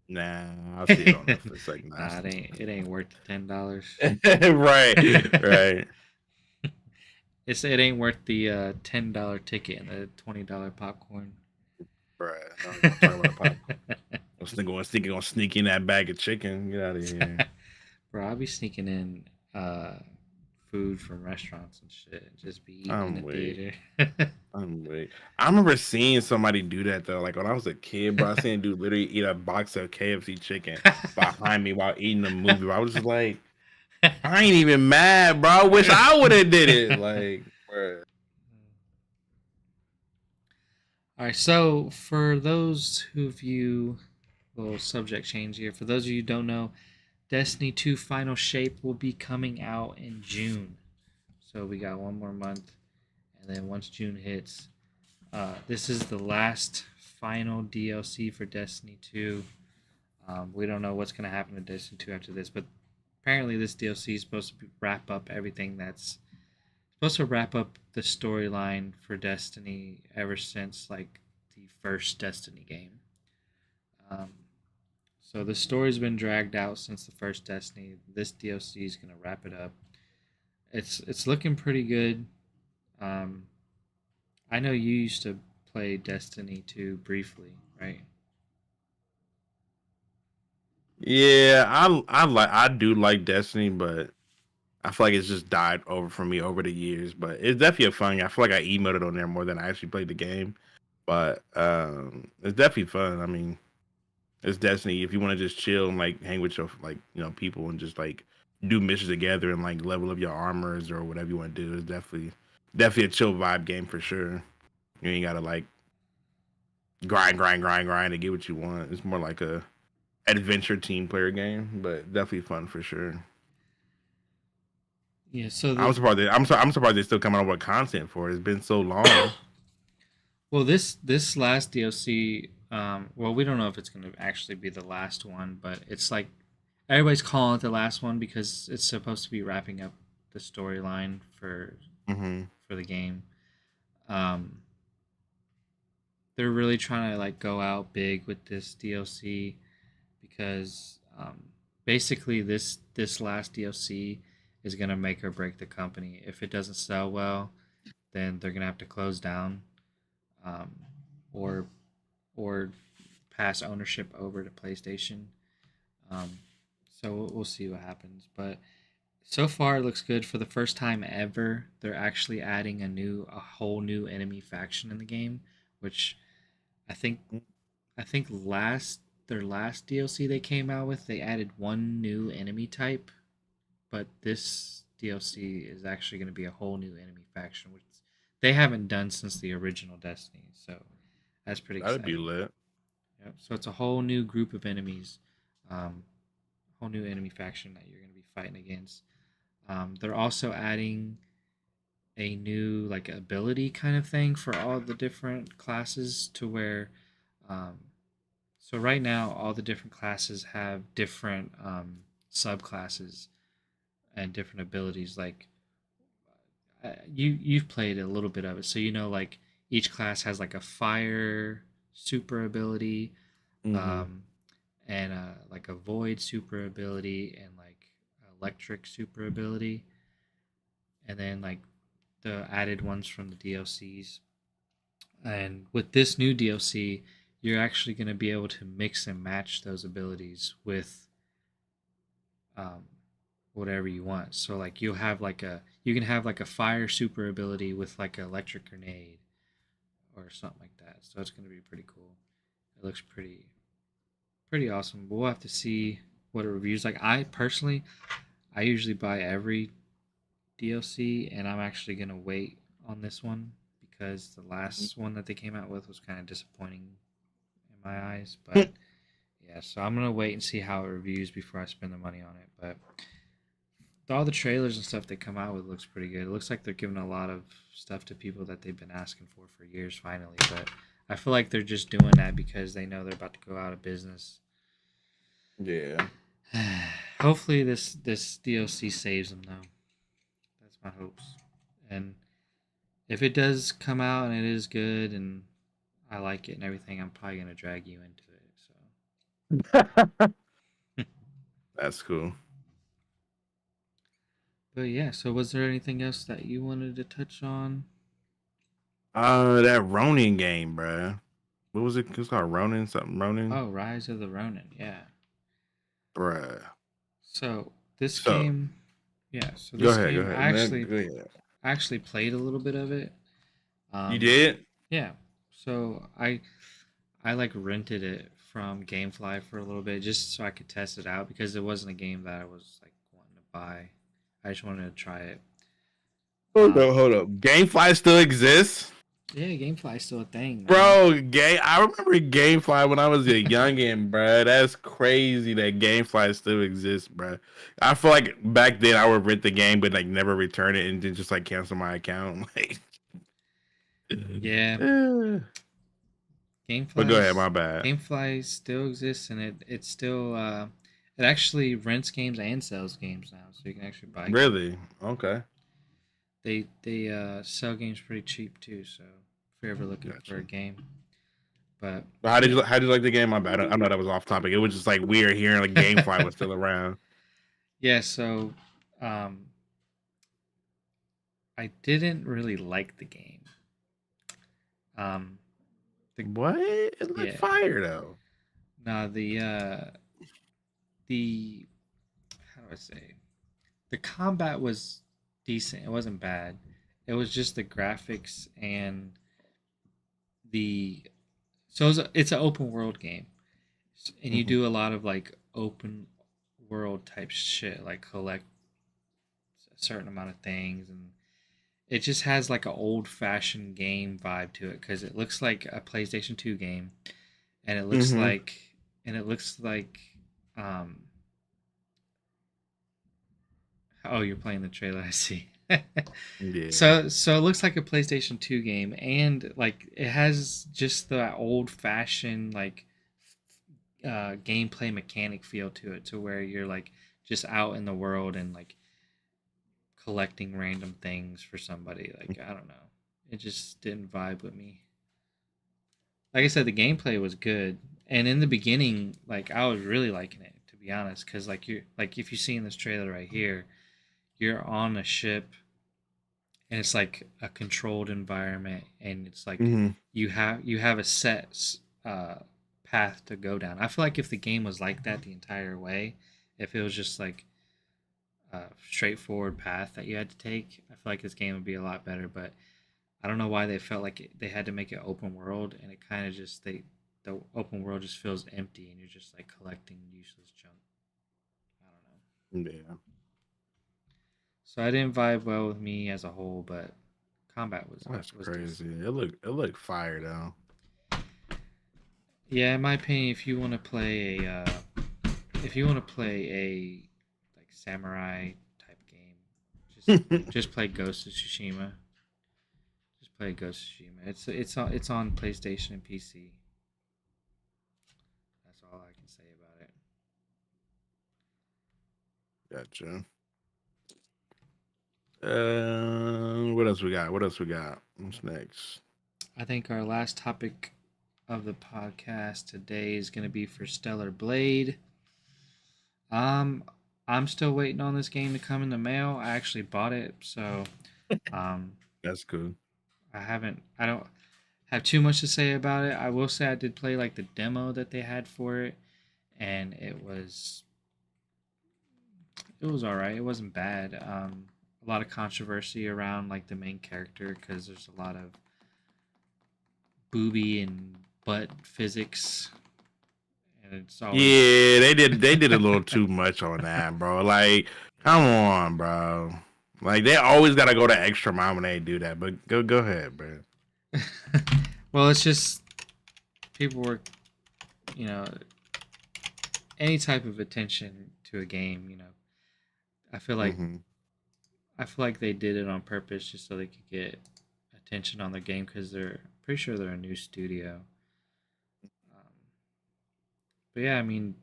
Nah, I'll see it on Netflix. Like, nah. Nah, it ain't worth the $10. Right. It ain't worth the $10 ticket and the $20 popcorn. Right. I'm gonna talk about popcorn. Gonna sneak in that bag of chicken. Get out of here. Bro, I'll be sneaking in food from restaurants and shit, and just be eating in I'm the weak. theater. I'm weak. I remember seeing somebody do that though. Like when I was a kid, bro, I seen a dude literally eat a box of KFC chicken behind me while eating the movie. Bro. I was just like, I ain't even mad, bro. I wish I would have did it. Like, bro. All right, so for those of you, little subject change here. For those of you who don't know, Destiny 2 Final Shape will be coming out in June. So we got one more month, and then once June hits, this is the last final DLC for Destiny 2. We don't know what's going to happen to Destiny 2 after this, but apparently this DLC is supposed to wrap up everything that's supposed to wrap up the storyline for Destiny ever since like the first Destiny game. Um, so the story's been dragged out since the first Destiny. This DLC is gonna wrap it up. It's looking pretty good. Um, I know you used to play Destiny 2 briefly, right? Yeah, I do like Destiny, but I feel like it's just died over for me over the years. But it's definitely a fun game. I feel like I emoted on there more than I actually played the game. But it's definitely fun. I mean, it's Destiny. If you want to just chill and like hang with your like people and just like do missions together and like level up your armors or whatever you want to do, it's definitely a chill vibe game for sure. You ain't gotta like grind to get what you want. It's more like a adventure team player game, but definitely fun for sure. Yeah. So I'm the surprised. I'm surprised they're still coming up with content for it. It's been so long. well, this last DLC. Well, we don't know if it's going to actually be the last one, but it's like everybody's calling it the last one because it's supposed to be wrapping up the storyline Hmm. for the game. Um, they're really trying to like go out big with this DLC because basically this last DLC is gonna make or break the company. If it doesn't sell well, then they're gonna have to close down, um, or or pass ownership over to PlayStation. Um, so we'll see what happens. But So far, it looks good. For the first time ever, they're actually adding a whole new enemy faction in the game, which I think, I think their last DLC they came out with, they added one new enemy type, but this DLC is actually going to be a whole new enemy faction, which they haven't done since the original Destiny. So that's pretty That'd be exciting. lit. Yep. So it's a whole new group of enemies, um, whole new enemy faction that you're going to be fighting against. They're also adding a new like ability kind of thing for all the different classes to where um, so right now all the different classes have different subclasses and different abilities like you've played a little bit of it so you know like each class has like a fire super ability Mm-hmm. um, and like a void super ability and like electric super ability and then like the added ones from the DLCs. And with this new DLC, you're actually going to be able to mix and match those abilities with um, whatever you want. So like you can have like a fire super ability with like an electric grenade or something like that. So it's going to be pretty cool. It looks pretty awesome. We'll have to see what it reviews like. I personally, I usually buy every DLC, and I'm actually gonna wait on this one because the last one that they came out with was kind of disappointing in my eyes. But yeah, so I'm gonna wait and see how it reviews before I spend the money on it. But all the trailers and stuff they come out with looks pretty good. It looks like they're giving a lot of stuff to people that they've been asking for years finally. But I feel like they're just doing that because they know they're about to go out of business. Yeah. Hopefully this DLC saves them though. That's my hopes. And if it does come out and it is good and I like it and everything, I'm probably gonna drag you into it. So, That's cool. but yeah. So was there anything else that you wanted to touch on? That Ronin game, bruh. What was it? It's called Ronin, something Ronin, Oh, Rise of the Ronin. Yeah. bruh. So this So game, yeah. So go this ahead, go game, ahead, man. Go ahead. I actually played a little bit of it. You Um, did? yeah. So I like rented it from GameFly for a little bit just so I could test it out because it wasn't a game that I was like wanting to buy. I just wanted to try it. Hold Um, up, hold up. GameFly still exists? yeah, GameFly is still a thing, man. Bro, I remember GameFly when I was a youngin, bro. That's crazy that GameFly still exists, bro. I feel like back then I would rent the game but like never return it and then just like cancel my account. Like, Yeah, eh. But go ahead, GameFly's my bad. GameFly still exists, and it still it actually rents games and sells games now, so you can actually buy games. Really? Okay. They sell games pretty cheap too, so if you're ever looking for Gotcha. a game, but But yeah, how did you like the game? My bad. I know that was off topic. It was just like weird hearing like GameFly was still around. yeah. So um, I didn't really like the game. Um, the What? It looked yeah, fire though. no the how do I say the combat was decent. It wasn't bad. It was just the graphics and the so it's an open world game, and you Hmm. do a lot of like open world type shit, like collect a certain amount of things, and it just has like an old fashioned game vibe to it because it looks like a PlayStation 2 game, and Hmm. it looks like um oh you're playing the trailer I see. Yeah. So it looks like a PlayStation 2 game and like it has just the old fashioned like gameplay mechanic feel to it to where you're like just out in the world and like collecting random things for somebody like I don't know. It just didn't vibe with me. Like I said the gameplay was good and in the beginning like I was really liking it to be honest cuz like you like if you see in this trailer right here you're on a ship and it's like a controlled environment and it's like Hmm. you have a set uh, path to go down. I feel like if the game was like that the entire way, if it was just like straightforward path that you had to take. I feel like this game would be a lot better, but I don't know why they felt like they had to make it open world, and it kind of just the open world just feels empty, and you're just like collecting useless junk. I don't know. Yeah, So I didn't vibe well with me as a whole, but combat that's was crazy. decent. It looked fire though. Yeah, in my opinion, if you want to play a like samurai type game, just play Ghost of Tsushima. Just play Ghost of Tsushima. It's on PlayStation and PC. That's all I can say about it. Gotcha. What else we got? What else we got? What's next? I think our last topic of the podcast today is going to be for Stellar Blade. Um, I'm still waiting on this game to come in the mail. I actually bought it, so um, That's cool. I don't have too much to say about it. I will say I did play like the demo that they had for it, and it was all right. It wasn't bad. A lot of controversy around like the main character because there's a lot of booby and butt physics, and it's always Yeah, they did a little too much on that, bro. Like, come on, bro. Like they always gotta go the extra mile when they do that. But go ahead, bro. well, it's just people were, you know, any type of attention to a game. I feel like Mm-hmm. I feel like they did it on purpose just so they could get attention on their game because they're pretty sure they're a new studio. Um, but yeah, I mean,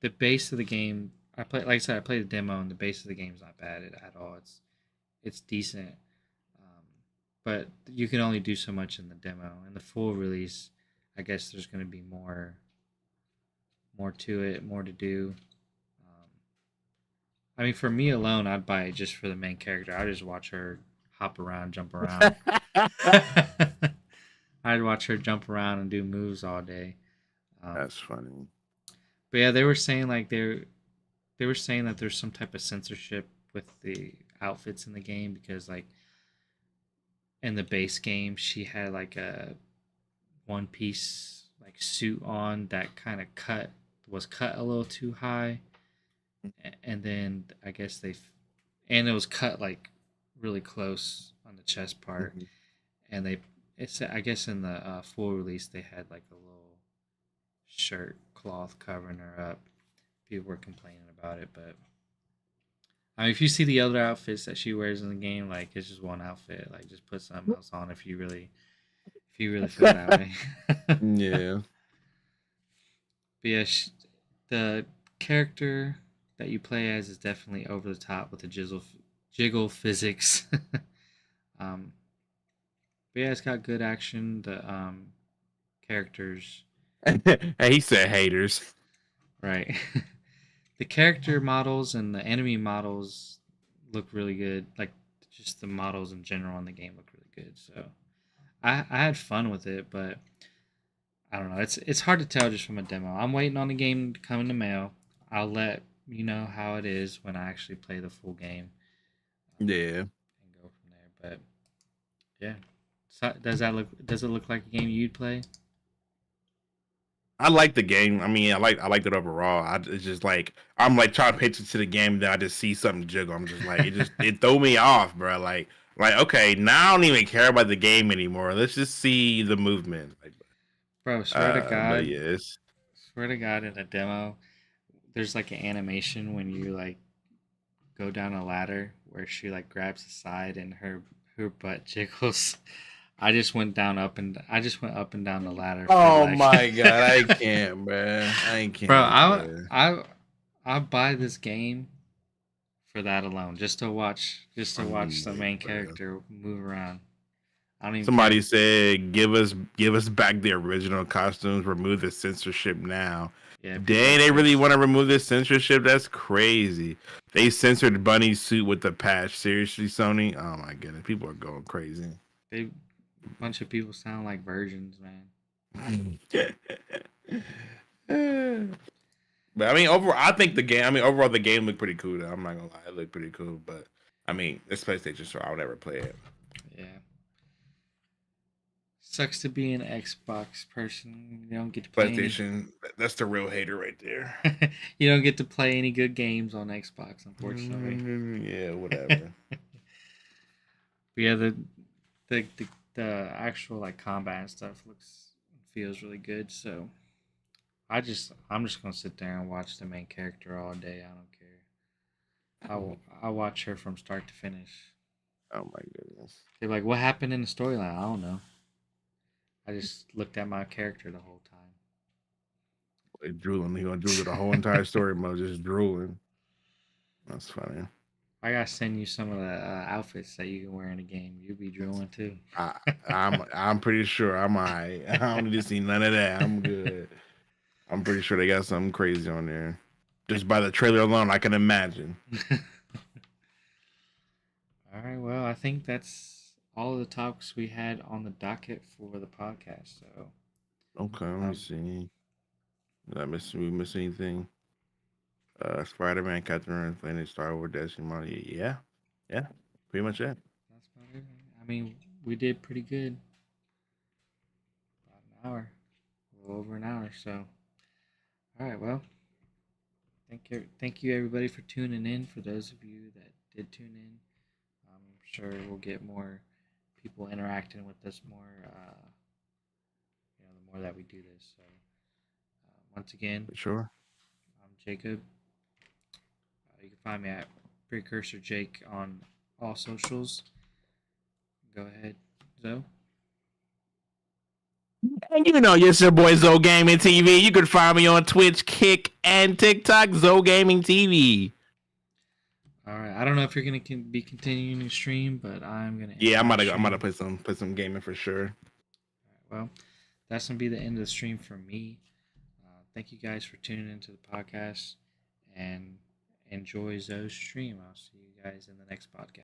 the base of the game. Like I said, I played the demo, and the base of the game's not bad at all. It's decent, um, but you can only do so much in the demo. In the full release, I guess there's going to be more to it, more to do. Um, I mean, for me alone, I'd buy it just for the main character. I'd just watch her hop around, jump around. I'd watch her jump around and do moves all day. Um, That's funny. but yeah, they were saying that there's some type of censorship with the outfits in the game because like in the base game she had like a one piece like suit on that kind of cut a little too high, and then I guess and it was cut like really close on the chest part, Mm-hmm. and it's I guess in the full release they had like a little shirt cloth covering her up. People were complaining about it, but I mean, if you see the other outfits that she wears in the game, like it's just one outfit. Like just put something else on if you really feel that way. But Yeah. yeah, the character that you play as is definitely over the top with the jiggle physics. um, but yeah, it's got good action. The characters, And he said haters. right? The character models and the enemy models look really good. Like just the models in general in the game look really good. So I had fun with it, but I don't know. It's hard to tell just from a demo. I'm waiting on the game to come in the mail. I'll let you know how it is when I actually play the full game, Yeah. and go from there. But yeah, so does it look like a game you'd play? I like the game. I mean, I liked it overall. It's just like I'm like trying to pitch it to the game, then I just see something jiggle. I'm just like it throw me off, bro. Like okay, now I don't even care about the game anymore. Let's just see the movement. Like, Bro, but yes. swear to God, in a demo, there's like an animation when you like go down a ladder where she like grabs the side and her butt jiggles. I just went up and down the ladder for Oh like my god, I can't, bro. I bro, can't, bro. I buy this game for that alone, just to watch the Yeah, main bro. character move around. I don't even care. Somebody said, give us back the original costumes. Remove the censorship now. Yeah, people are Dang, they really pissed. want to remove this censorship? That's crazy. They censored Bunny's suit with the patch. Seriously, Sony? Oh my goodness, people are going crazy. They a bunch of people sound like virgins, man. But I mean, overall, I think the game. I mean, overall, the game looked pretty cool. Though. I'm not gonna lie, it looked pretty cool. But I mean, it's PlayStation, so I'll never play it. Yeah. Sucks to be an Xbox person. You don't get to play PlayStation, that's the real hater right there. you don't get to play any good games on Xbox, unfortunately. Yeah, whatever. But yeah, the actual like combat and stuff feels really good. So I'm just gonna sit there and watch the main character all day. I don't care. I'll watch her from start to finish. Oh my goodness. They're like, what happened in the storyline? I don't know. I just looked at my character the whole time. Like drooling. He gonna drool the whole entire story mode, just drooling. That's funny. I gotta send you some of the outfits that you can wear in the game. You'll be drooling too. I'm pretty sure I'm alright. I don't need to see none of that. I'm good. I'm pretty sure they got something crazy on there. Just by the trailer alone, I can imagine. All right. Well, I think that's all of the topics we had on the docket for the podcast. So. Okay, let me see. We miss anything? Spider-Man, Captain Planet, Star Wars, Destiny, yeah, pretty much it. That's about it. I mean, we did pretty good. About an hour, a little over an hour. So, all right. Well, thank you everybody for tuning in. For those of you that did tune in, I'm sure we'll get more people interacting with us more. The more that we do this. So, once again, For sure. I'm Jacob. You can find me at PRECURSORJAKE on all socials. Go ahead, Zoe. And you know, yes, your boy Zoe Gaming TV. You can find me on Twitch, Kick, and TikTok, Zoe Gaming TV. All right. I don't know if you're gonna be continuing to stream, but I'm gonna. Yeah, I'm gonna put some gaming for sure. All right, well, that's gonna be the end of the stream for me. Thank you guys for tuning into the podcast and enjoy Zoe's stream. I'll see you guys in the next podcast.